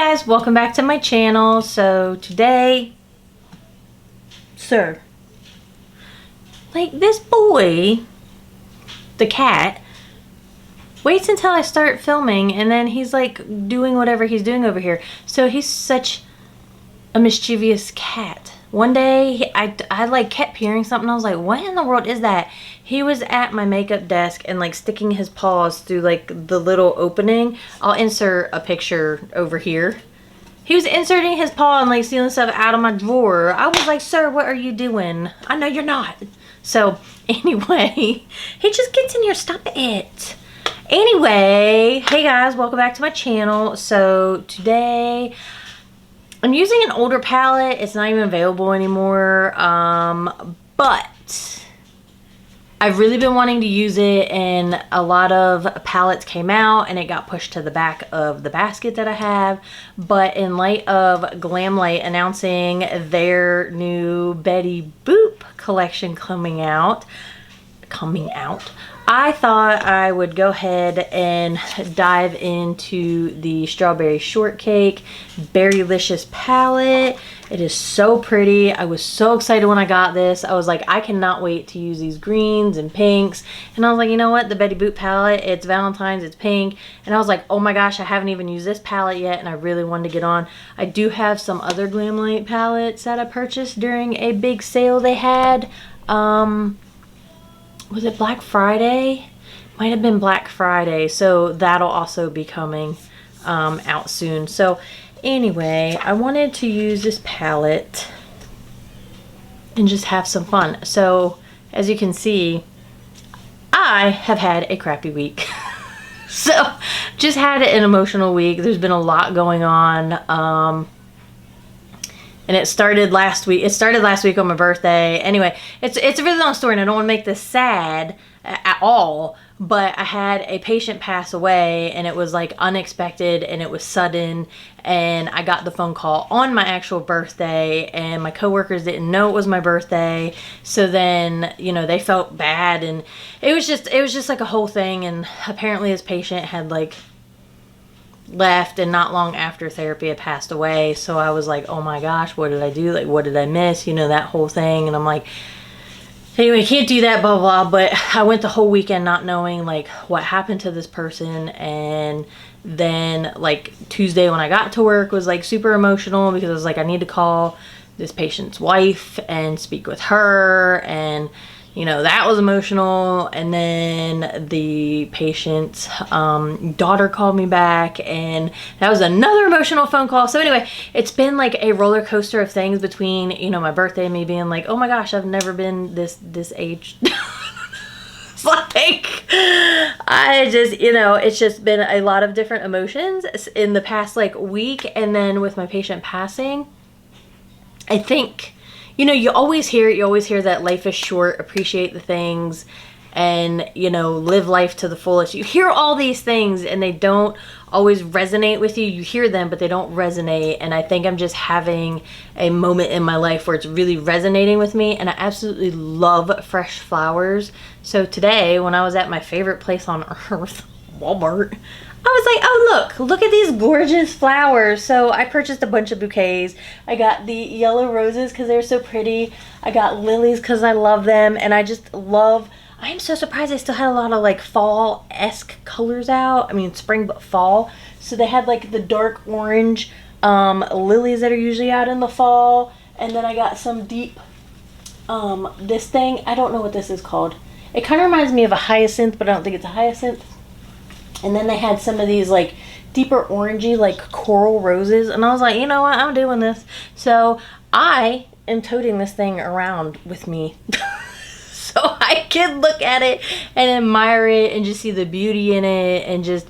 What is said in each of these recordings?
guys, welcome back to my channel. So today, sir, like this boy, the cat, waits until I start filming and then he's like doing whatever he's doing over here. So he's such a mischievous cat. One day I like kept hearing something. I was like, what in the world is that? He was at my makeup desk and like sticking his paws through like the little opening. I'll insert a picture over here. He was inserting his paw and like stealing stuff out of my drawer. I was like, sir, what are you doing? I know you're not. So anyway, he just gets in here. Stop it. Anyway, hey guys, welcome back to my channel. So today I'm using an older palette. It's not even available anymore. But I've really been wanting to use it, and a lot of palettes came out and it got pushed to the back of the basket that I have. But in light of Glamlite announcing their new Betty Boop collection coming out, I thought I would go ahead and dive into the Strawberry Shortcake Berrylicious palette. It is so pretty. I was so excited when I got this. I was like, I cannot wait to use these greens and pinks. And I was like, you know what? The Betty Boop palette, it's Valentine's, it's pink. And I was like, oh my gosh, I haven't even used this palette yet, and I really wanted to get on. I do have some other Glamlite palettes that I purchased during a big sale they had. Was it Black Friday? Might have been Black Friday. So that'll also be coming out soon. So anyway, I wanted to use this palette and just have some fun. So as you can see, I have had a crappy week. So just had an emotional week. There's been a lot going on. And it started last week. It started last week on my birthday. Anyway, it's a really long story, and I don't want to make this sad at all. But I had a patient pass away, and it was like unexpected, and it was sudden. And I got the phone call on my actual birthday, and my coworkers didn't know it was my birthday. So then, you know, they felt bad, and it was just like a whole thing. And apparently, this patient had like left, and not long after therapy had passed away. So I was like, oh my gosh, what did I do? Like, what did I miss? You know, that whole thing. And I'm like, anyway, can't do that, blah, blah, blah. But I went the whole weekend not knowing like what happened to this person. And then like Tuesday when I got to work was like super emotional, because I was like, I need to call this patient's wife and speak with her. And you know, that was emotional. And then the patient's daughter called me back, and that was another emotional phone call. So anyway, it's been like a roller coaster of things between, you know, my birthday and me being like, oh my gosh, I've never been this age. It's like, I just, you know, it's just been a lot of different emotions in the past like week. And then with my patient passing, I think, you know, you always hear that life is short, appreciate the things, and, you know, live life to the fullest. You hear all these things and they don't always resonate with you. You hear them, but they don't resonate. And I think I'm just having a moment in my life where it's really resonating with me. And I absolutely love fresh flowers. So today, when I was at my favorite place on earth, Walmart, I was like, oh look at these gorgeous flowers. So I purchased a bunch of bouquets. I got the yellow roses because they're so pretty. I got lilies because I love them. And I just love, I am so surprised they still had a lot of like fall-esque colors out. I mean spring but fall. So they had like the dark orange lilies that are usually out in the fall. And then I got some deep, this thing, I don't know what this is called. It kind of reminds me of a hyacinth, but I don't think it's a hyacinth. And then they had some of these like deeper orangey like coral roses. And I was like, you know what? I'm doing this. So I am toting this thing around with me. So I can look at it and admire it and just see the beauty in it and just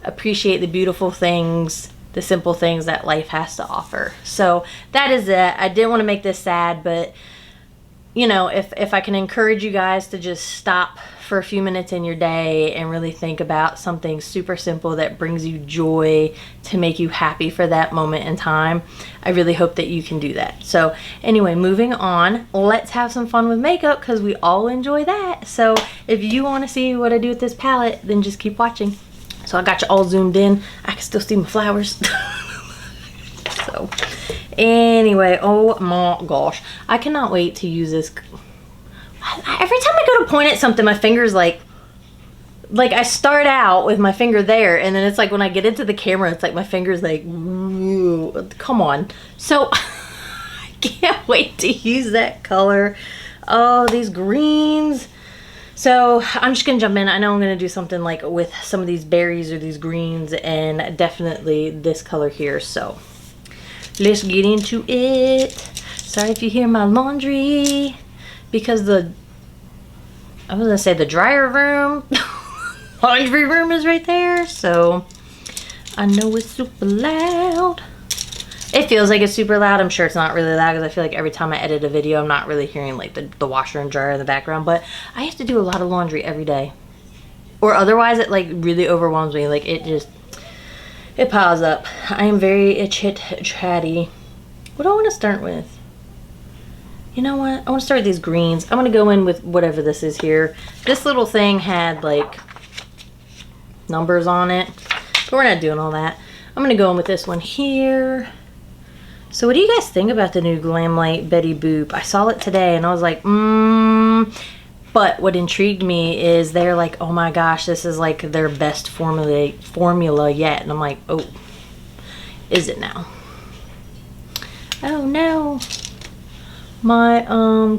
appreciate the beautiful things, the simple things that life has to offer. So that is it. I didn't want to make this sad, but you know, if I can encourage you guys to just stop for a few minutes in your day and really think about something super simple that brings you joy to make you happy for that moment in time, I really hope that you can do that. So anyway, moving on, let's have some fun with makeup because we all enjoy that. So if you want to see what I do with this palette, then just keep watching. So I got you all zoomed in. I can still see my flowers. So anyway, oh my gosh, I cannot wait to use this. Every time I go to point at something, my finger's like I start out with my finger there, and then it's like when I get into the camera, it's like my finger's like, ooh, come on. So I can't wait to use that color. Oh, these greens. So I'm just gonna jump in. I know I'm gonna do something like with some of these berries or these greens, and definitely this color here. So let's get into it. Sorry if you hear my laundry, because I was gonna say the dryer room, laundry room is right there. So I know it's super loud. It feels like it's super loud. I'm sure it's not really loud because I feel like every time I edit a video, I'm not really hearing like the washer and dryer in the background. But I have to do a lot of laundry every day, or otherwise it like really overwhelms me. Like it piles up. I am very chit-chatty. What do I want to start with? You know what? I want to start with these greens. I'm going to go in with whatever this is here. This little thing had like numbers on it, but we're not doing all that. I'm going to go in with this one here. So what do you guys think about the new Glamlite Betty Boop? I saw it today and I was like, But what intrigued me is they're like, oh my gosh, this is like their best formula yet. And I'm like, oh, is it now? Oh no. My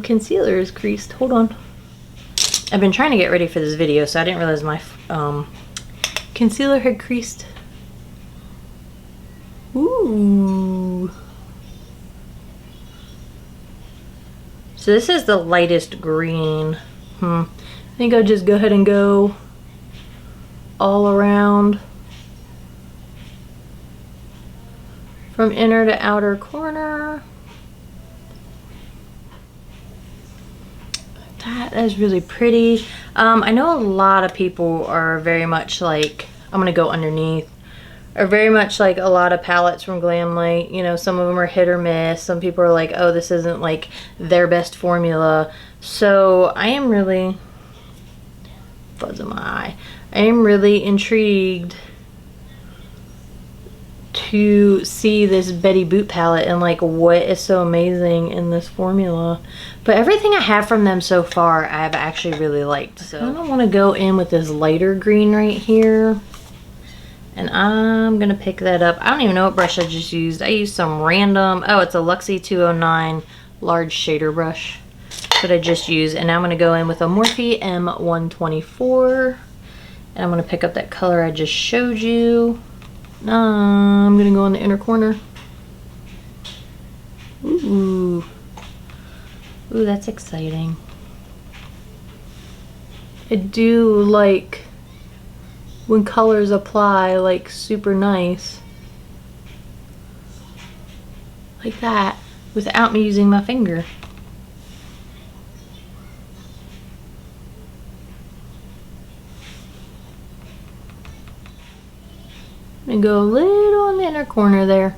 concealer is creased. Hold on. I've been trying to get ready for this video, so I didn't realize my concealer had creased. Ooh. So this is the lightest green. I think I'll just go ahead and go all around from inner to outer corner. That is really pretty. I know a lot of people are very much like, I'm gonna go underneath, are very much like a lot of palettes from Glamlite. You know, some of them are hit or miss. Some people are like, oh, this isn't like their best formula. So I am really, fuzz in my eye, I am really intrigued to see this Betty Boop palette and like what is so amazing in this formula. But everything I have from them so far I've actually really liked. So I don't want to go in with this lighter green right here. And I'm gonna pick that up. I don't even know what brush I just used. I used some random, oh, it's a Luxie 209 large shader brush that I just used. And now I'm gonna go in with a Morphe M124. And I'm gonna pick up that color I just showed you. I'm gonna go in the inner corner. Ooh. Ooh, that's exciting. I do like when colors apply like super nice. Like that, without me using my finger. I'm gonna go a little in the inner corner there.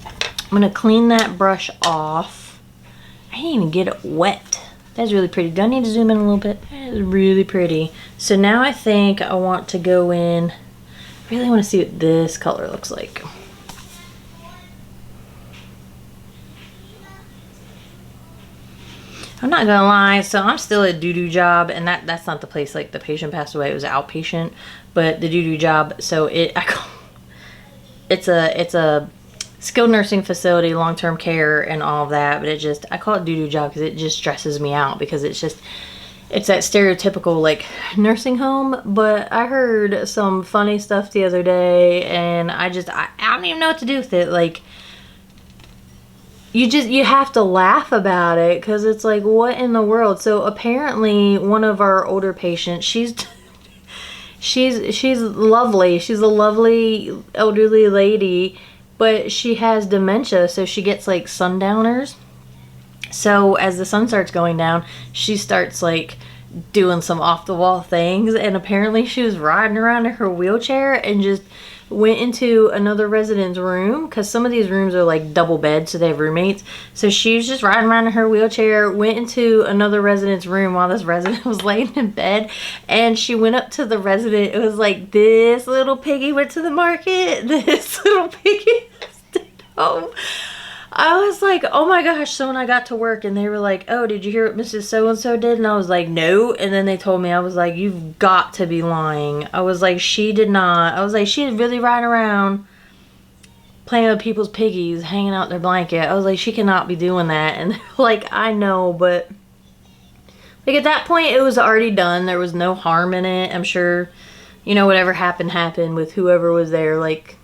I'm gonna clean that brush off. I didn't even get it wet. That's really pretty. Do I need to zoom in a little bit? That is really pretty. So now I think I want to go in, I really want to see what this color looks like. I'm not gonna lie, so I'm still at doo-doo job, and that's not the place, like the patient passed away, it was outpatient, but the doo-doo job, so it's a skilled nursing facility, long-term care and all of that, but I call it doo-doo job because it just stresses me out, because it's that stereotypical like nursing home. But I heard some funny stuff the other day, and I don't even know what to do with it. Like, you have to laugh about it, because it's like, what in the world? So apparently one of our older patients, she's lovely. She's a lovely elderly lady, but she has dementia, so she gets like sundowners. So as the sun starts going down, she starts like doing some off the wall things, and apparently she was riding around in her wheelchair and just went into another resident's room, because some of these rooms are like double beds, so they have roommates. So she was just riding around in her wheelchair, went into another resident's room while this resident was laying in bed, and she went up to the resident. It was like, this little piggy went to the market, this little piggy Oh, I was like, oh my gosh. So when I got to work and they were like, oh, did you hear what Mrs. So-and-so did? And I was like, no. And then they told me, I was like, you've got to be lying. I was like, she did not. I was like, she's really riding around playing with people's piggies, hanging out their blanket. I was like, she cannot be doing that. And they're like, I know, but like at that point it was already done. There was no harm in it. I'm sure, you know, whatever happened with whoever was there. Like,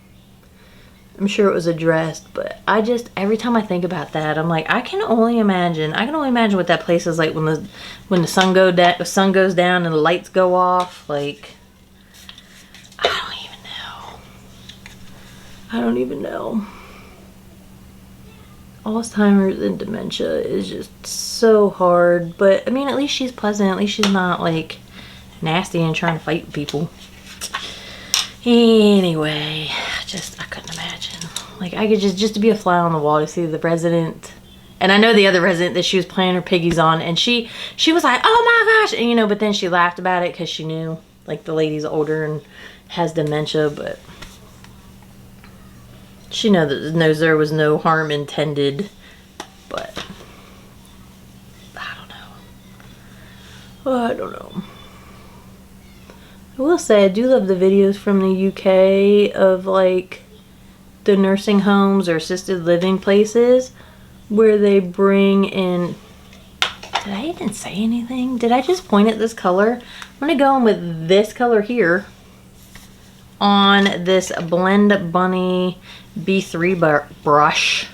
I'm sure it was addressed, but I just, every time I think about that, I'm like, I can only imagine what that place is like when the sun goes down and the lights go off. Like, I don't even know. Alzheimer's and dementia is just so hard, but I mean, at least she's pleasant. At least she's not like nasty and trying to fight people. Anyway, I couldn't imagine. Like, I could just to be a fly on the wall to see the resident, and I know the other resident that she was playing her piggies on, and she was like, oh my gosh, and you know, but then she laughed about it because she knew, like, the lady's older and has dementia, but she knows there was no harm intended, but I don't know. Oh, I don't know. I will say I do love the videos from the UK of like the nursing homes or assisted living places where they bring in. Did I even say anything? Did I just point at this color? I'm gonna go in with this color here on this Blend Bunny B3 brush.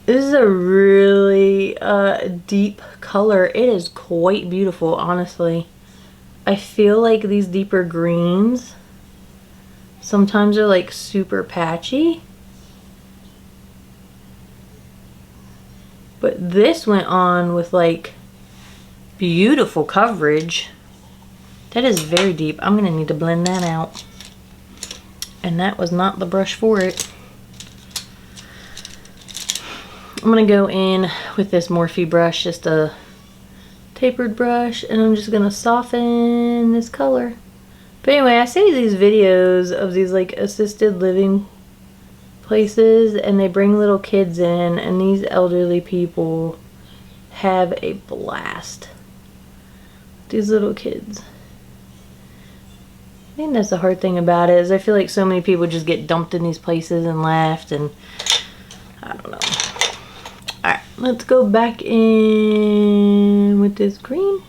This is a really deep color. It is quite beautiful, honestly. I feel like these deeper greens sometimes are like super patchy, but this went on with like beautiful coverage. That is very deep. I'm gonna need to blend that out, and that was not the brush for it. I'm gonna go in with this Morphe brush, just a tapered brush, and I'm just gonna soften this color. But anyway, I see these videos of these like assisted living places, and they bring little kids in, and these elderly people have a blast. These little kids. I think that's the hard thing about it, is I feel like so many people just get dumped in these places and left, and I don't know. Alright, let's go back in with this green.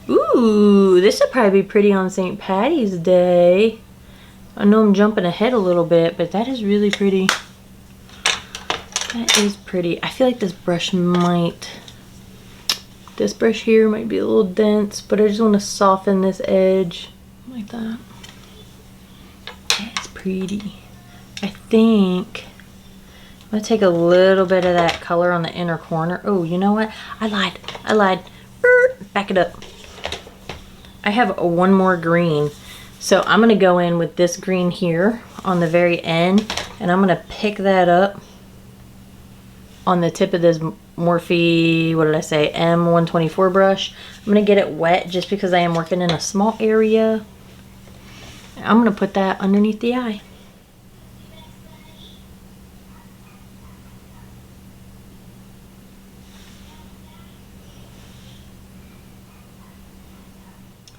Ooh, this would probably be pretty on St. Patty's Day. I know I'm jumping ahead a little bit, but that is really pretty. That is pretty. I feel like this brush here might be a little dense, but I just want to soften this edge like that. It's pretty. I think I'm gonna take a little bit of that color on the inner corner. Oh, you know what? I lied. Back it up. I have one more green. So I'm gonna go in with this green here on the very end, and I'm gonna pick that up on the tip of this Morphe, what did I say, M124 brush. I'm gonna get it wet just because I am working in a small area. I'm gonna put that underneath the eye.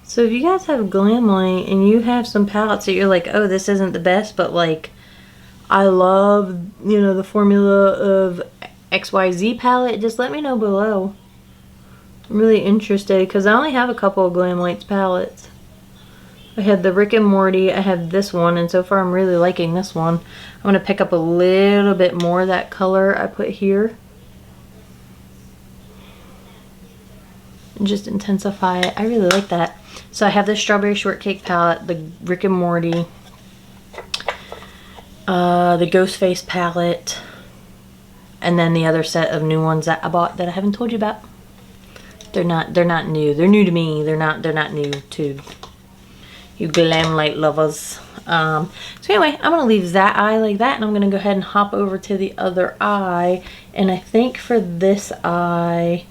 So if you guys have Glamlite and you have some palettes that you're like, oh, this isn't the best, but like, I love, you know, the formula of XYZ palette, just let me know below. I'm really interested because I only have a couple of Glamlites palettes. I had the Rick and Morty, I have this one, and so far I'm really liking this one. I'm going to pick up a little bit more of that color I put here. And just intensify it. I really like that. So I have the Strawberry Shortcake palette, the Rick and Morty, the Ghostface palette, and then the other set of new ones that I bought that I haven't told you about. They're not new. They're new to me. They're not new to you Glamlite lovers. So anyway, I'm gonna leave that eye like that, and I'm gonna go ahead and hop over to the other eye. And I think for this eye,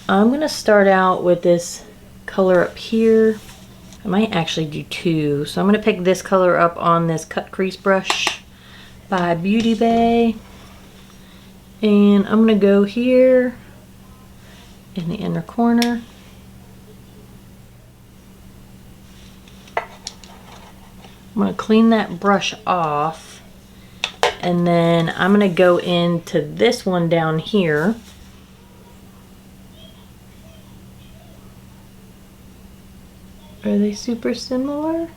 I'm gonna start out with this color up here. I might actually do two. So I'm gonna pick this color up on this cut crease brush. by Beauty Bay. And I'm going to go here in the inner corner. I'm going to clean that brush off, and then I'm going to go into this one down here. Are they super similar?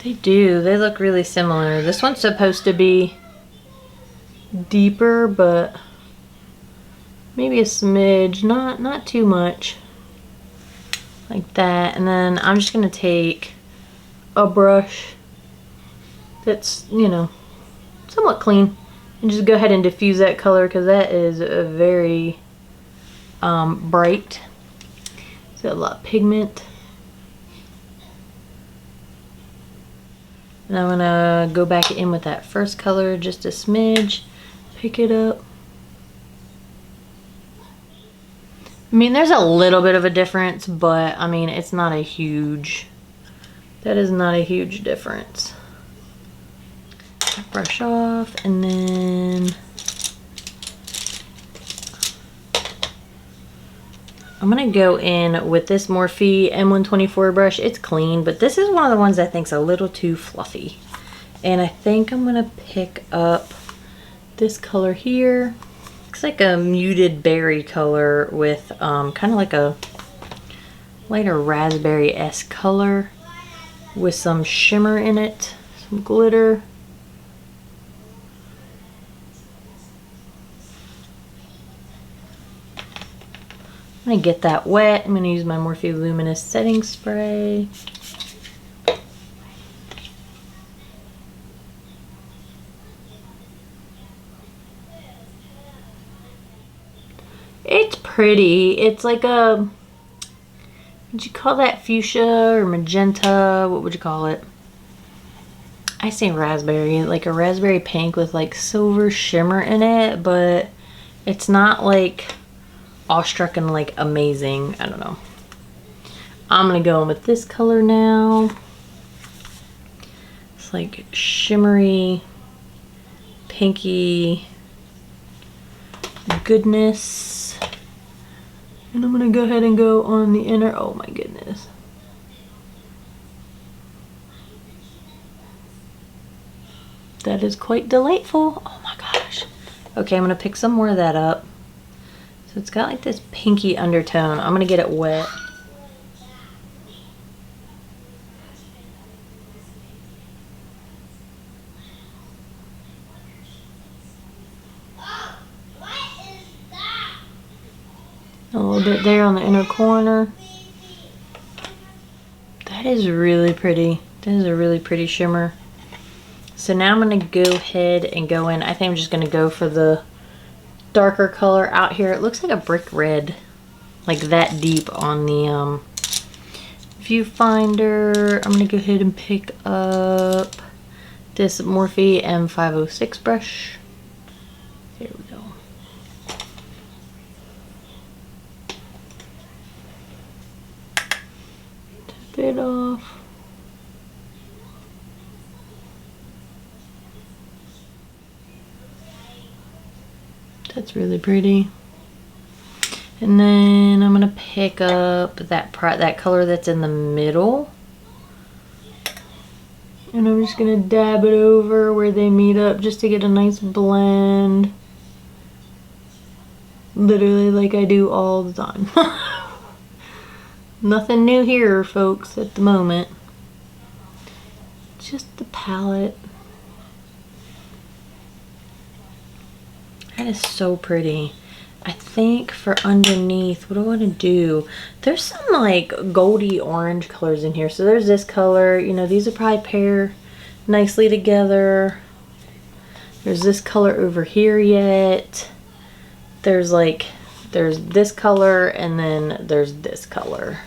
They do. They look really similar. This one's supposed to be deeper, but maybe a smidge, not too much. Like that. And then I'm just going to take a brush that's, you know, somewhat clean, and just go ahead and diffuse that color, because that is a very bright. It's got a lot of pigment. And I'm gonna go back in with that first color just a smidge, pick it up. I mean, there's a little bit of a difference, but I mean, it's not a huge, that is not a huge difference. Brush off, and then I'm gonna go in with this Morphe M124 brush. It's clean, but this is one of the ones I think's a little too fluffy. And I think I'm gonna pick up this color here. Looks like a muted berry color with kind of like a lighter raspberry-esque color with some shimmer in it, some glitter. I'm gonna get that wet. I'm gonna use my Morphe Luminous setting spray. It's pretty. It's like a, would you call that fuchsia or magenta? What would you call it? I say raspberry, like a raspberry pink with like silver shimmer in it, but it's not like awestruck and like amazing. I don't know. I'm gonna go in with this color now. It's like shimmery, pinky goodness. And I'm gonna go ahead and go on the inner, oh my goodness. That is quite delightful. Oh my gosh. Okay, I'm gonna pick some more of that up. So it's got like this pinky undertone. I'm gonna get it wet. A little bit there on the inner corner. That is really pretty. That is a really pretty shimmer. So now I'm gonna go ahead and go in. I think I'm just gonna go for the darker color out here. It looks like a brick red, like that deep on the viewfinder. I'm gonna go ahead and pick up this Morphe M506 brush. There we go. Tap it off. That's really pretty. And then I'm gonna pick up that color that's in the middle, and I'm just gonna dab it over where they meet up just to get a nice blend. Literally like I do all the time. Nothing new here, folks, at the moment. Just the palette. That is so pretty. I think for underneath, what do I want to do? There's some like goldy orange colors in here. So there's this color, you know, these would probably pair nicely together. There's this color over here yet. There's this color, and then there's this color.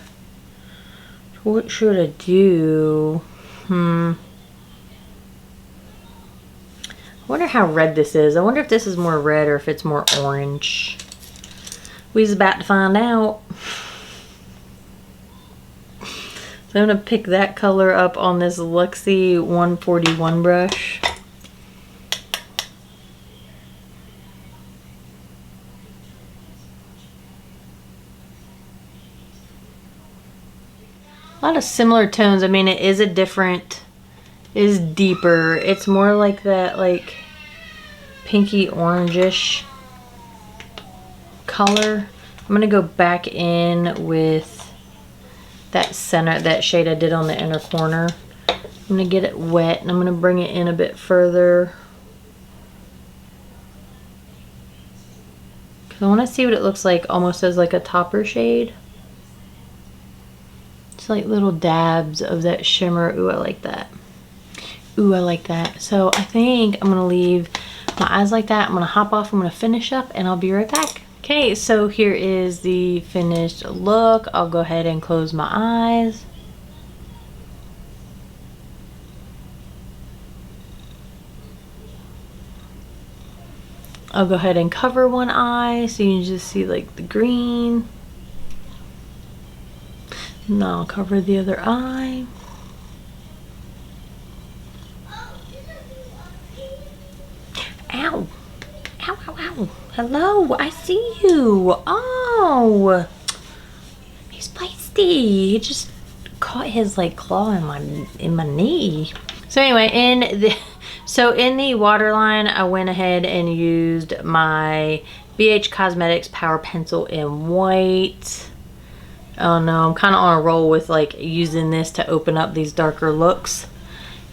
What should I do? I wonder how red this is. I wonder if this is more red or if it's more orange. We's about to find out. So I'm gonna pick that color up on this Luxie 141 brush. A lot of similar tones. I mean, it is a different, it is deeper. It's more like that, like pinky orangish color. I'm gonna go back in with that center, that shade I did on the inner corner. I'm gonna get it wet and I'm gonna bring it in a bit further. Cause I wanna see what it looks like almost as like a topper shade. It's like little dabs of that shimmer. Ooh, I like that. Ooh, I like that. So I think I'm gonna leave my eyes like that. I'm gonna hop off, I'm gonna finish up, and I'll be right back. Okay, so here is the finished look. I'll go ahead and close my eyes. I'll go ahead and cover one eye so you can just see like the green. Now I'll cover the other eye. Ow! Ow, ow, ow. Hello, I see you. Oh, he's feisty. He just caught his like claw in my knee. So anyway, in the waterline, I went ahead and used my BH Cosmetics Power Pencil in white. Oh no, I'm kind of on a roll with like using this to open up these darker looks.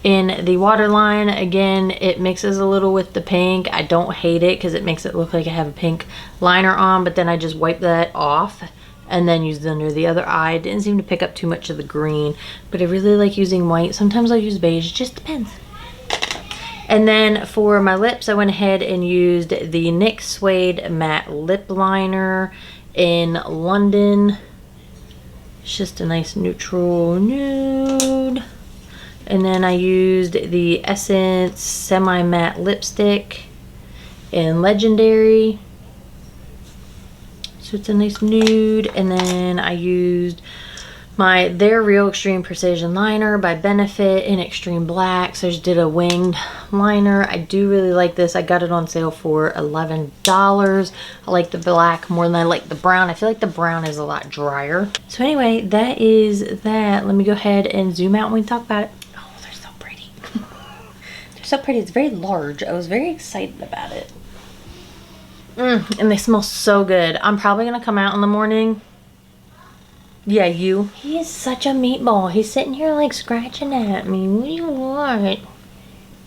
In the waterline, again, it mixes a little with the pink. I don't hate it because it makes it look like I have a pink liner on, but then I just wipe that off and then use it under the other eye. It didn't seem to pick up too much of the green, but I really like using white. Sometimes I'll use beige, it just depends. And then for my lips, I went ahead and used the NYX Suede Matte Lip Liner in London. It's just a nice neutral nude. And then I used the Essence Semi Matte Lipstick in Legendary. So it's a nice nude. And then I used my They're Real Extreme Precision Liner by Benefit in Extreme Black. So I just did a winged liner. I do really like this. I got it on sale for $11. I like the black more than I like the brown. I feel like the brown is a lot drier. So anyway, that is that. Let me go ahead and zoom out when we talk about it. Oh, they're so pretty. They're so pretty. It's very large. I was very excited about it. And they smell so good. I'm probably going to come out in the morning. Yeah, you. He is such a meatball. He's sitting here like scratching at me. What do you want?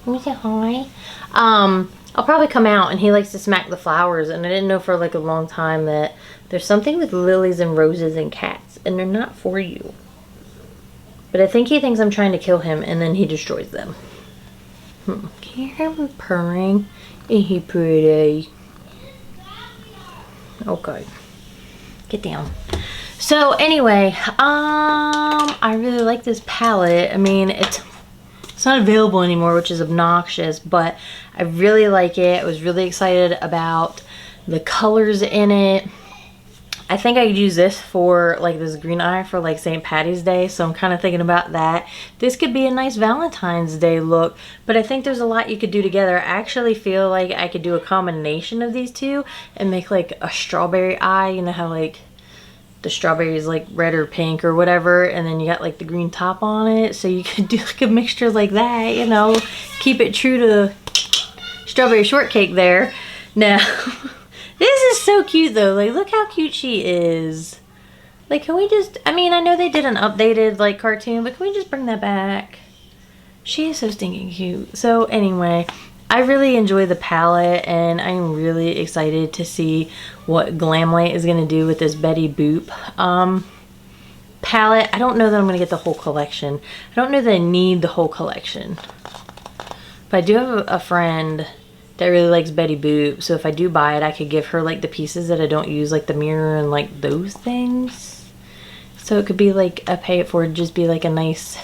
Can we say hi? I'll probably come out and he likes to smack the flowers, and I didn't know for like a long time that there's something with lilies and roses and cats, and they're not for you. But I think he thinks I'm trying to kill him, and then he destroys them. Can you hear him purring? Ain't he pretty? Okay. Get down. So anyway, I really like this palette. I mean, it's not available anymore, which is obnoxious, but I really like it. I was really excited about the colors in it. I think I could use this for like this green eye for like St. Patty's Day, so I'm kind of thinking about that. This could be a nice Valentine's Day look, but I think there's a lot you could do together. I actually feel like I could do a combination of these two and make like a strawberry eye. You know how like the strawberry is like red or pink or whatever, and then you got like the green top on it, so you could do like a mixture like that, you know, keep it true to strawberry shortcake there. Now this is so cute though, like look how cute she is. Like, can we just, I mean, I know they did an updated like cartoon, but can we just bring that back? She is so stinking cute. So anyway, I really enjoy the palette, and I'm really excited to see what Glamlite is going to do with this Betty Boop palette. I don't know that I'm going to get the whole collection. I don't know that I need the whole collection. But I do have a friend that really likes Betty Boop, so if I do buy it, I could give her like the pieces that I don't use, like the mirror and like those things. So it could be like a pay it forward, just be like a nice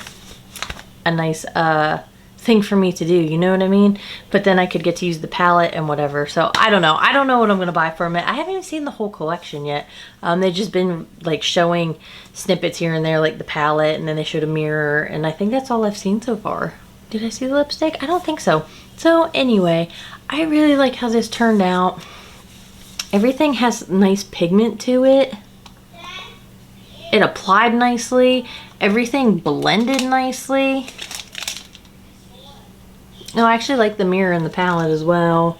thing thing for me to do, you know what I mean? But then I could get to use the palette and whatever. So I don't know. I don't know what I'm going to buy from it. I haven't even seen the whole collection yet. They've just been like showing snippets here and there, like the palette, and then they showed a mirror, and I think that's all I've seen so far. Did I see the lipstick? I don't think so. So anyway, I really like how this turned out. Everything has nice pigment to it. It applied nicely. Everything blended nicely. Oh, I actually like the mirror and the palette as well.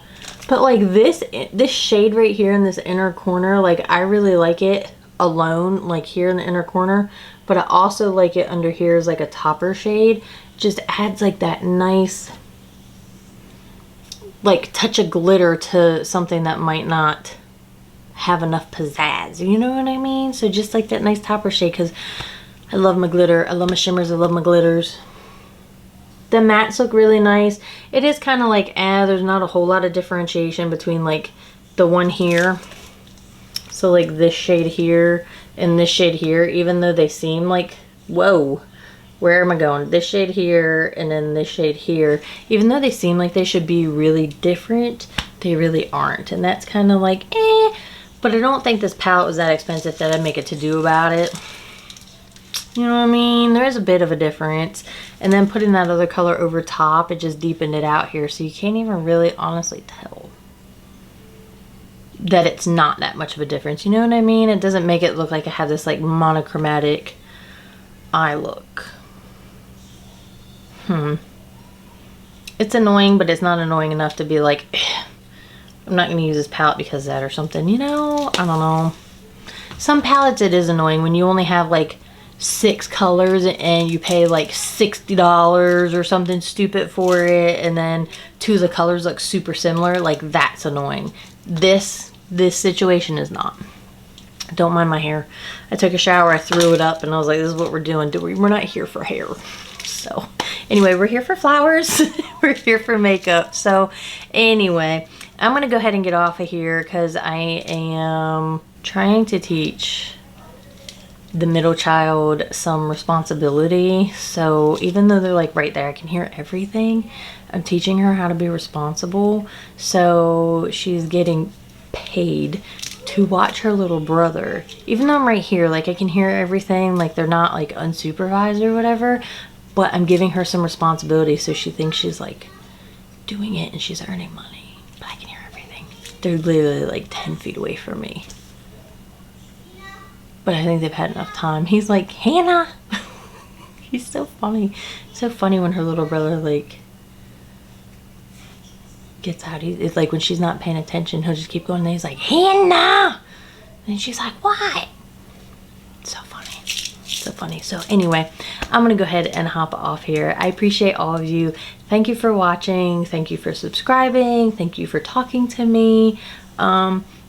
But like this shade right here in this inner corner, like I really like it alone, like here in the inner corner. But I also like it under here as like a topper shade. Just adds like that nice, like touch of glitter to something that might not have enough pizzazz. You know what I mean? So just like that nice topper shade, because I love my glitter. I love my shimmers. I love my glitters. The mattes look really nice. It is kind of like, there's not a whole lot of differentiation between like the one here. So like this shade here and this shade here, even though they seem like, whoa, where am I going? This shade here and then this shade here. Even though they seem like they should be really different, they really aren't. And that's kind of like, but I don't think this palette was that expensive that I'd make a to-do about it. You know what I mean? There is a bit of a difference. And then putting that other color over top, it just deepened it out here. So you can't even really honestly tell that it's not that much of a difference. You know what I mean? It doesn't make it look like I have this like monochromatic eye look. It's annoying, but it's not annoying enough to be like, I'm not going to use this palette because of that or something. You know? I don't know. Some palettes it is annoying when you only have like 6 colors and you pay like $60 or something stupid for it, and then 2 of the colors look super similar. Like that's annoying. This situation is not. Don't mind my hair. I took a shower, I threw it up, and I was like, this is what we're doing. We're not here for hair. So anyway, we're here for flowers. We're here for makeup. So anyway, I'm gonna go ahead and get off of here because I am trying to teach the middle child some responsibility. So even though they're like right there, I can hear everything. I'm teaching her how to be responsible. So she's getting paid to watch her little brother. Even though I'm right here, like I can hear everything, like they're not like unsupervised or whatever, but I'm giving her some responsibility so she thinks she's like doing it and she's earning money. But I can hear everything. They're literally like 10 feet away from me. But I think they've had enough time. He's like, Hannah! He's so funny. So funny when her little brother like gets out. It's like when she's not paying attention, he'll just keep going and he's like, Hannah! And she's like, what? So funny. So funny. So anyway, I'm gonna go ahead and hop off here. I appreciate all of you. Thank you for watching. Thank you for subscribing. Thank you for talking to me.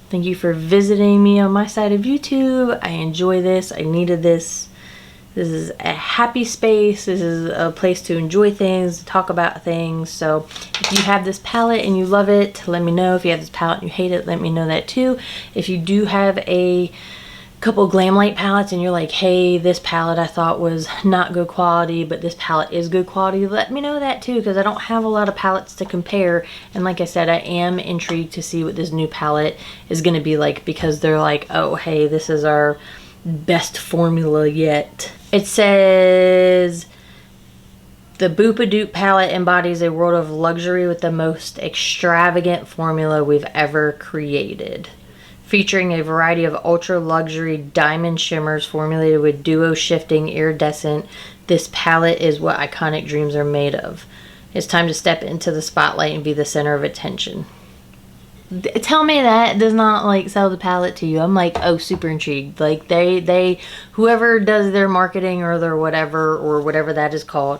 Thank you for visiting me on my side of YouTube. I enjoy this. I needed this. This is a happy space. This is a place to enjoy things, talk about things. So if you have this palette and you love it, let me know. If you have this palette and you hate it, let me know that too. If you do have a couple Glamlite palettes and you're like, hey, this palette I thought was not good quality, but this palette is good quality, let me know that too, because I don't have a lot of palettes to compare. And like I said, I am intrigued to see what this new palette is going to be like, because they're like, oh, hey, this is our best formula yet. It says the Boopadoop palette embodies a world of luxury with the most extravagant formula we've ever created. Featuring a variety of ultra luxury diamond shimmers formulated with duo shifting iridescent, this palette is what iconic dreams are made of. It's time to step into the spotlight and be the center of attention. Tell me that does not like sell the palette to you. I'm like, oh, super intrigued. Like they whoever does their marketing or their whatever that is called,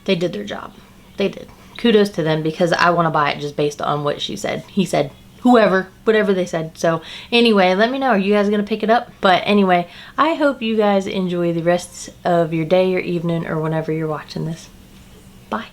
they did their job. They did. Kudos to them, because I want to buy it just based on what she said. He said. Whatever they said. So anyway, let me know, are you guys gonna pick it up? But anyway, I hope you guys enjoy the rest of your day or evening or whenever you're watching this. Bye.